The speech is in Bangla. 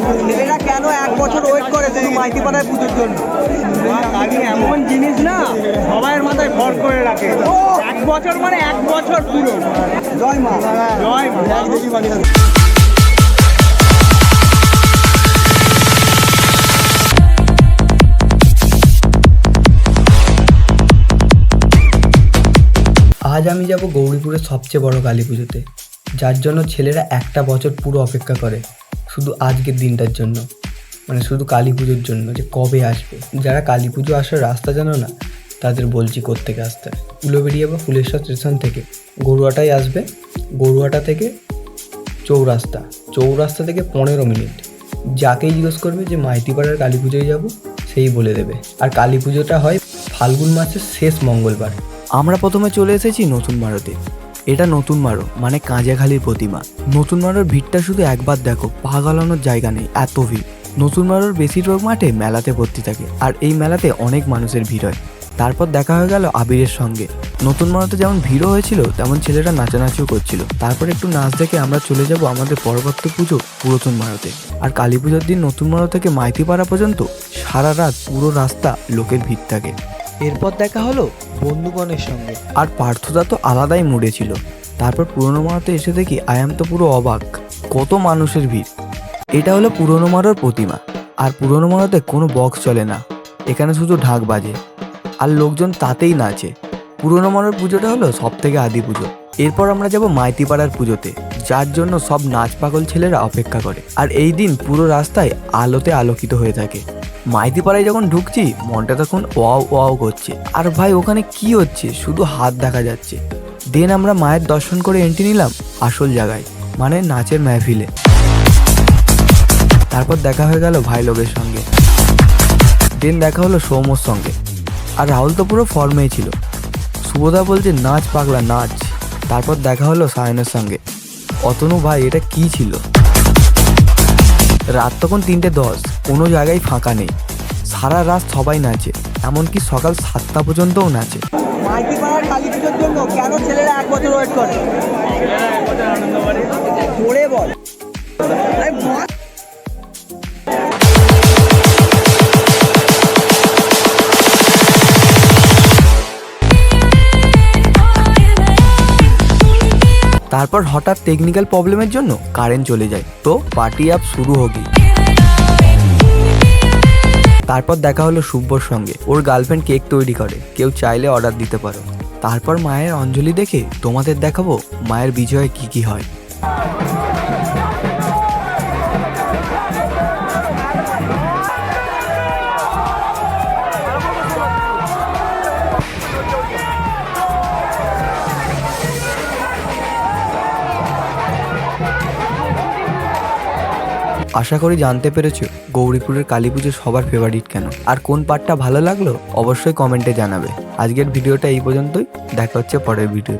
ছেলেরা কেন 1 বছর ওয়েট করে শুধু মাইতিপাড়ায় পুজোর জন্য? কালী এমন জিনিস না, সবাইয়ের মাথায় ভর করে রাখে। 1 বছর মানে 1 বছর পুরো। জয় মা, জয় মা। আজ আমি যাব গৌরীপুরের সবচেয়ে বড় কালী পুজোতে, যার জন্য ছেলেরা 1টা বছর পুরো অপেক্ষা করে শুধু আজকের দিনটার জন্য, মানে শুধু কালী পুজোর জন্য যে কবে আসবে। যারা কালী পুজো আসার রাস্তা জানো না, তাদের বলছি কোত্থেকে আসতে। উলোবেড়িয়া বা ফুলেশ্বর স্টেশন থেকে গরুয়াটায় আসবে, গরুয়াটা থেকে চৌরাস্তা, চৌরাস্তা থেকে 15 মিনিট। যাকেই জিজ্ঞেস করবে যে মাইতিপাড়ার কালী পুজোয় যাব, সেই বলে দেবে। আর কালী পুজোটা হয় ফাল্গুন মাসের শেষ মঙ্গলবার। আমরা প্রথমে চলে এসেছি নতুন মারোতে। এটা নতুন মারো মানে কাঁজাখালির প্রতিমা। নতুন মারোর ভিড়টা শুধু একবার দেখো, পা গালানোর জায়গা নেই, এত ভিড়। নতুন মারোর বেশিরভাগ মাঠে মেলাতে ভর্তি থাকে, আর এই মেলাতে অনেক মানুষের ভিড় হয়। তারপর দেখা হয়ে গেল আবিরের সঙ্গে। নতুন মারোতে যেমন ভিড়ও হয়েছিল, তেমন ছেলেরা নাচানাচিও করছিল। তারপর একটু নাচ দেখে আমরা চলে যাব আমাদের পরবর্তী পুজো পুরাতন মারোতে। আর কালী পুজোর দিন নতুন মারো থেকে মাইতিপাড়া পর্যন্ত সারা রাত পুরো রাস্তা লোকের ভিড় থাকে। এরপর দেখা হলো বন্ধুগণের সঙ্গে, আর পার্থদা তো আলাদাই মুডে ছিল। তারপর পুরনো মারোতে এসে দেখি আয়াম তো পুরো অবাক, কত মানুষের ভিড়। এটা হলো পুরনো মারোর প্রতিমা। আর পুরনো মারোতে কোনো বক্স চলে না, এখানে শুধু ঢাক বাজে আর লোকজন তাতেই নাচে। পুরনো মারোর পুজোটা হলো সব থেকে আদি পুজো। এরপর আমরা যাব মাইতিপাড়ার পুজোতে, যার জন্য সব নাচ পাগল ছেলেরা অপেক্ষা করে। আর এই দিন পুরো রাস্তায় আলোতে আলোকিত হয়ে থাকে। মাইতিপাড়ায় যখন ঢুকছি, মনটা তখন ওয়াও ওয়াও করছে। আর ভাই ওখানে কি হচ্ছে, শুধু হাত দেখা যাচ্ছে। দেন আমরা মায়ের দর্শন করে এন্ট্রি নিলাম আসল জায়গায়, মানে নাচের মেহফিলে। তারপর দেখা হয়ে গেল ভাই লোকের সঙ্গে। দেন দেখা হলো সৌম্যর সঙ্গে। আর রাহুল তো পুরো ফর্মেই ছিল। শুভদা বলছে নাচ পাগলা নাচ। তারপর দেখা হলো সায়নের সঙ্গে। অতনু ভাই এটা কি ছিল? রাত তখন 3:10, কোনো জায়গায় ফাঁকা নেই। সারা রাত সবাই নাচে, এমনকি সকাল 7টা পর্যন্তও নাচে। মাইতিপাড়ার কালী পুজোর জন্য কেন ছেলেরা 1 বছর ওয়েট করে? ছেলেরা 1 বছর আনন্দ করে। জোরে বল। তারপর হঠাৎ টেকনিক্যাল প্রবলেমের জন্য কারেন্ট চলে যায়, তো পার্টি আপ শুরু হোগি। তারপর দেখা হলো শুভ্যর সঙ্গে। ওর গার্লফ্রেন্ড কেক তৈরি করে, কেউ চাইলে অর্ডার দিতে পারো। তারপর মায়ের অঞ্জলি দেখে তোমাদের দেখাবো মায়ের বিজয়ে কি কি হয়। আশা করি জানতে পেরেছো গৌরীপুরের কালী পুজো সবার ফেভারিট কেন, আর কোন পার্টটা ভালো লাগলো অবশ্যই কমেন্টে জানাবে। আজকের ভিডিওটা এই পর্যন্তই, দেখা হচ্ছে পরের ভিডিও।